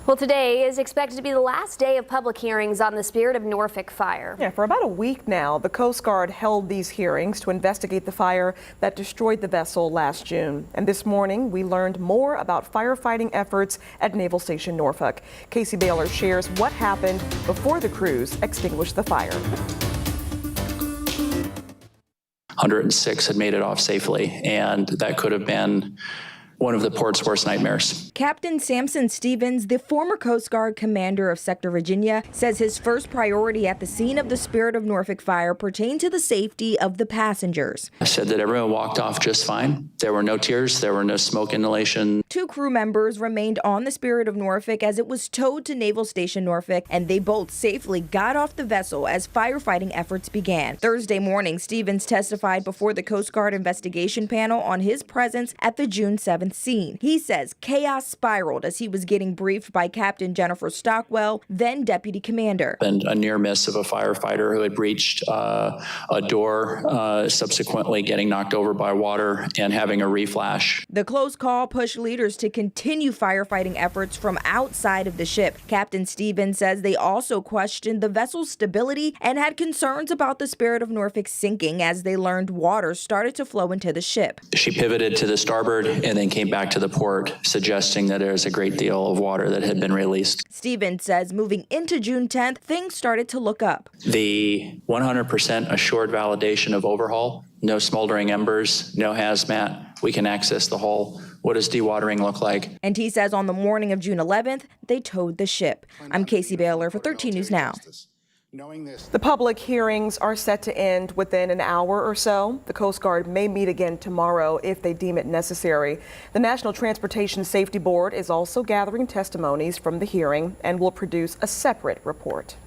Well, today is expected to be the last day of public hearings on the Spirit of Norfolk fire. Yeah, for about a week now, the Coast Guard held these hearings to investigate the fire that destroyed the vessel last June. And this morning, we learned more about firefighting efforts at Naval Station Norfolk. Casey Baylor shares what happened before the crews extinguished the fire. 106 had made it off safely, and that could have been one of the port's worst nightmares. Captain Samson Stevens, the former Coast Guard commander of Sector Virginia, says his first priority at the scene of the Spirit of Norfolk fire pertained to the safety of the passengers. I said that everyone walked off just fine. There were no tears, there were no smoke inhalation. 2 crew members remained on the Spirit of Norfolk as it was towed to Naval Station Norfolk, and they both safely got off the vessel as firefighting efforts began. Thursday morning, Stevens testified before the Coast Guard investigation panel on his presence at the June 7th scene. He says chaos spiraled as he was getting briefed by Captain Jennifer Stockwell, then deputy commander. And a near miss of a firefighter who had breached a door, subsequently getting knocked over by water and having a reflash. The close call pushed leaders to continue firefighting efforts from outside of the ship. Captain Stevens says they also questioned the vessel's stability and had concerns about the Spirit of Norfolk sinking as they learned water started to flow into the ship. She pivoted to the starboard and then came back to the port, suggesting that there's a great deal of water that had been released. Stevens says moving into June 10th, things started to look up. The 100% assured validation of overhaul, no smoldering embers, no hazmat, we can access the hull. What does dewatering look like? And he says on the morning of June 11th, they towed the ship. I'm Casey Baylor for 13 News Now. The public hearings are set to end within an hour or so. The Coast Guard may meet again tomorrow if they deem it necessary. The National Transportation Safety Board is also gathering testimonies from the hearing and will produce a separate report.